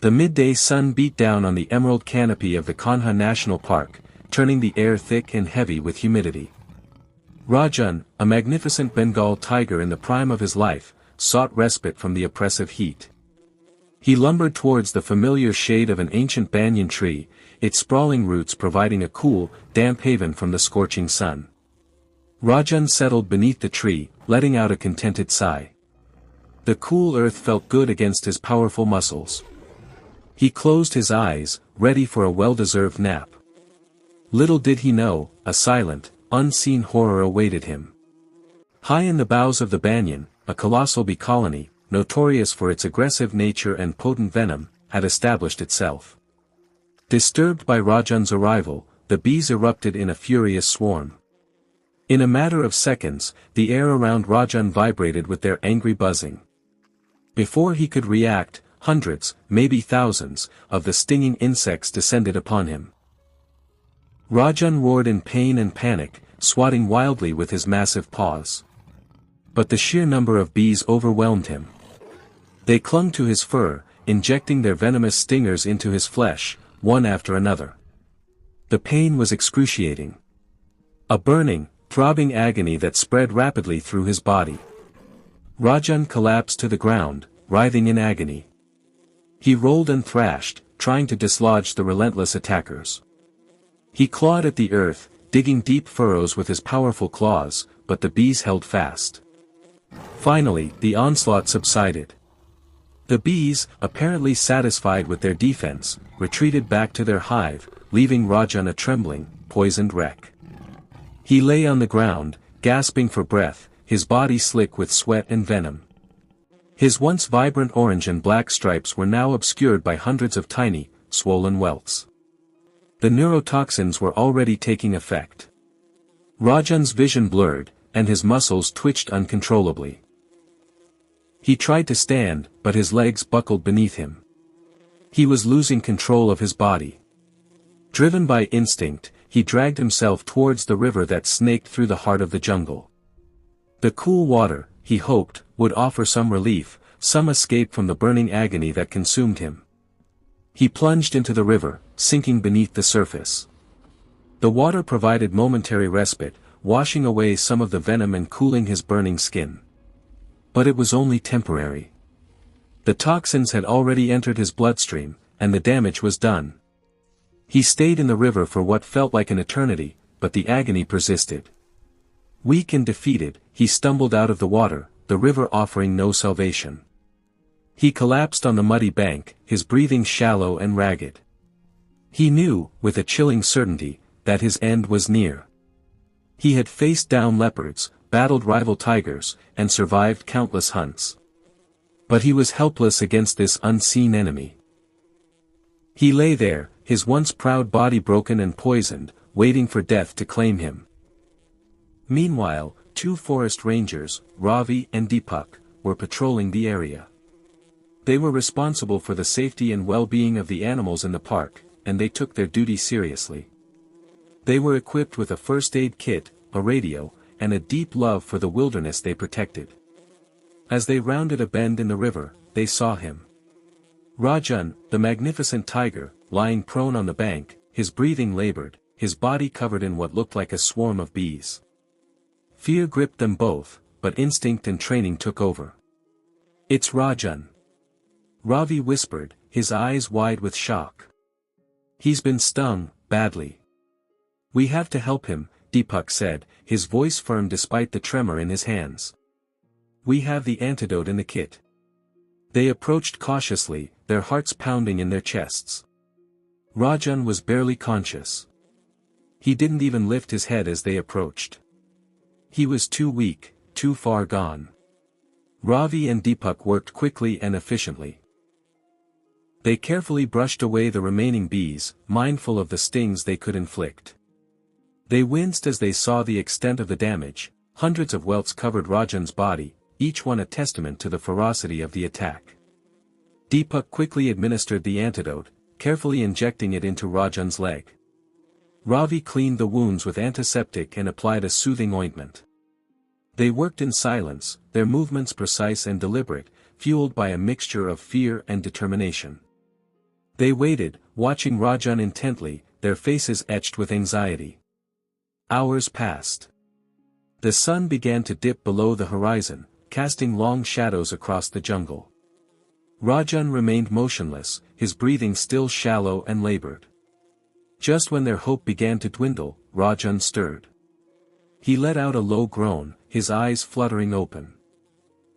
The midday sun beat down on the emerald canopy of the Kanha National Park, turning the air thick and heavy with humidity. Rajan, a magnificent Bengal tiger in the prime of his life, sought respite from the oppressive heat. He lumbered towards the familiar shade of an ancient banyan tree, its sprawling roots providing a cool, damp haven from the scorching sun. Rajan settled beneath the tree, letting out a contented sigh. The cool earth felt good against his powerful muscles. He closed his eyes, ready for a well-deserved nap. Little did he know, a silent, unseen horror awaited him. High in the boughs of the banyan, a colossal bee colony, notorious for its aggressive nature and potent venom, had established itself. Disturbed by Rajan's arrival, the bees erupted in a furious swarm. In a matter of seconds, the air around Rajan vibrated with their angry buzzing. Before he could react, hundreds, maybe thousands, of the stinging insects descended upon him. Rajan roared in pain and panic, swatting wildly with his massive paws. But the sheer number of bees overwhelmed him. They clung to his fur, injecting their venomous stingers into his flesh, one after another. The pain was excruciating. A burning, throbbing agony that spread rapidly through his body. Rajan collapsed to the ground, writhing in agony. He rolled and thrashed, trying to dislodge the relentless attackers. He clawed at the earth, digging deep furrows with his powerful claws, but the bees held fast. Finally, the onslaught subsided. The bees, apparently satisfied with their defense, retreated back to their hive, leaving Rajan a trembling, poisoned wreck. He lay on the ground, gasping for breath, his body slick with sweat and venom. His once vibrant orange and black stripes were now obscured by hundreds of tiny, swollen welts. The neurotoxins were already taking effect. Rajan's vision blurred, and his muscles twitched uncontrollably. He tried to stand, but his legs buckled beneath him. He was losing control of his body. Driven by instinct, he dragged himself towards the river that snaked through the heart of the jungle. The cool water, he hoped, would offer some relief, some escape from the burning agony that consumed him. He plunged into the river, sinking beneath the surface. The water provided momentary respite, washing away some of the venom and cooling his burning skin. But it was only temporary. The toxins had already entered his bloodstream, and the damage was done. He stayed in the river for what felt like an eternity, but the agony persisted. Weak and defeated, he stumbled out of the water, the river offering no salvation. He collapsed on the muddy bank, his breathing shallow and ragged. He knew, with a chilling certainty, that his end was near. He had faced down leopards, battled rival tigers, and survived countless hunts. But he was helpless against this unseen enemy. He lay there, his once proud body broken and poisoned, waiting for death to claim him. Meanwhile, two forest rangers, Ravi and Deepak, were patrolling the area. They were responsible for the safety and well-being of the animals in the park, and they took their duty seriously. They were equipped with a first aid kit, a radio, and a deep love for the wilderness they protected. As they rounded a bend in the river, they saw him. Rajan, the magnificent tiger, lying prone on the bank, his breathing labored, his body covered in what looked like a swarm of bees. Fear gripped them both, but instinct and training took over. "It's Rajan," Ravi whispered, his eyes wide with shock. "He's been stung, badly." "We have to help him," Deepak said, his voice firm despite the tremor in his hands. "We have the antidote in the kit." They approached cautiously, their hearts pounding in their chests. Rajan was barely conscious. He didn't even lift his head as they approached. He was too weak, too far gone. Ravi and Deepak worked quickly and efficiently. They carefully brushed away the remaining bees, mindful of the stings they could inflict. They winced as they saw the extent of the damage. Hundreds of welts covered Rajan's body, each one a testament to the ferocity of the attack. Deepak quickly administered the antidote, carefully injecting it into Rajan's leg. Ravi cleaned the wounds with antiseptic and applied a soothing ointment. They worked in silence, their movements precise and deliberate, fueled by a mixture of fear and determination. They waited, watching Rajan intently, their faces etched with anxiety. Hours passed. The sun began to dip below the horizon, casting long shadows across the jungle. Rajan remained motionless, his breathing still shallow and labored. Just when their hope began to dwindle, Rajan stirred. He let out a low groan, his eyes fluttering open.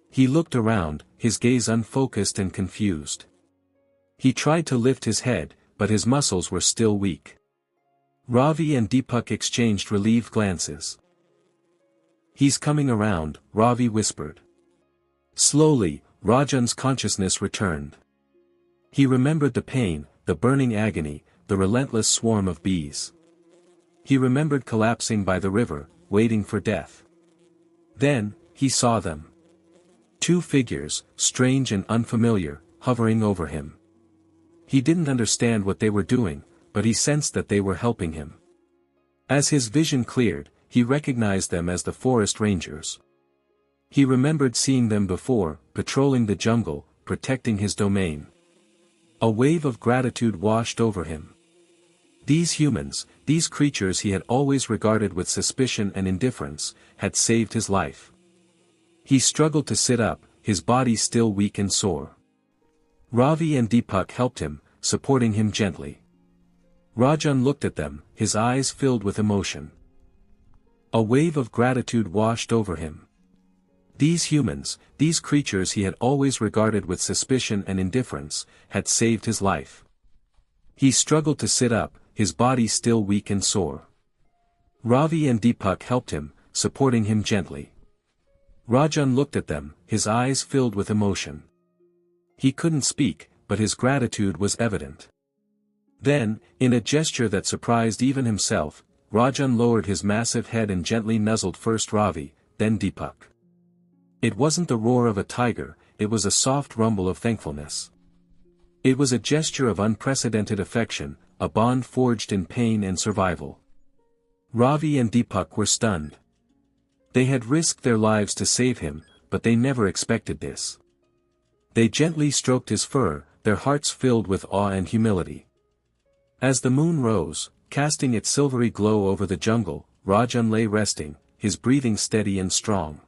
He looked around, his gaze unfocused and confused. He tried to lift his head, but his muscles were still weak. Ravi and Deepak exchanged relieved glances. "He's coming around," Ravi whispered. Slowly, Rajan's consciousness returned. He remembered the pain, the burning agony, the relentless swarm of bees. He remembered collapsing by the river, waiting for death. Then, he saw them. Two figures, strange and unfamiliar, hovering over him. He didn't understand what they were doing, but he sensed that they were helping him. As his vision cleared, he recognized them as the forest rangers. He remembered seeing them before, patrolling the jungle, protecting his domain. A wave of gratitude washed over him. These humans, these creatures he had always regarded with suspicion and indifference, had saved his life. He struggled to sit up, his body still weak and sore. Ravi and Deepak helped him, supporting him gently. Rajan looked at them, his eyes filled with emotion. A wave of gratitude washed over him. These humans, these creatures he had always regarded with suspicion and indifference, had saved his life. He struggled to sit up, his body still weak and sore. Ravi and Deepak helped him, supporting him gently. Rajan looked at them, his eyes filled with emotion. He couldn't speak, but his gratitude was evident. Then, in a gesture that surprised even himself, Rajan lowered his massive head and gently nuzzled first Ravi, then Deepak. It wasn't the roar of a tiger, it was a soft rumble of thankfulness. It was a gesture of unprecedented affection, a bond forged in pain and survival. Ravi and Deepak were stunned. They had risked their lives to save him, but they never expected this. They gently stroked his fur, their hearts filled with awe and humility. As the moon rose, casting its silvery glow over the jungle, Rajan lay resting, his breathing steady and strong.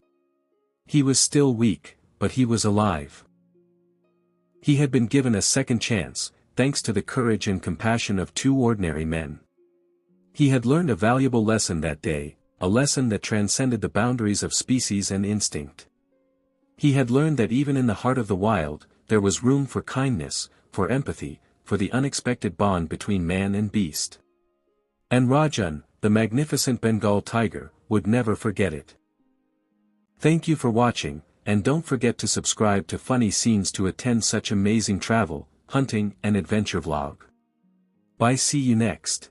He was still weak, but he was alive. He had been given a second chance, thanks to the courage and compassion of two ordinary men. He had learned a valuable lesson that day, a lesson that transcended the boundaries of species and instinct. He had learned that even in the heart of the wild, there was room for kindness, for empathy, for the unexpected bond between man and beast. And Rajan, the magnificent Bengal tiger, would never forget it. Thank you for watching, and don't forget to subscribe to Funny Scenes to attend such amazing travel, hunting and adventure vlog. Bye, see you next.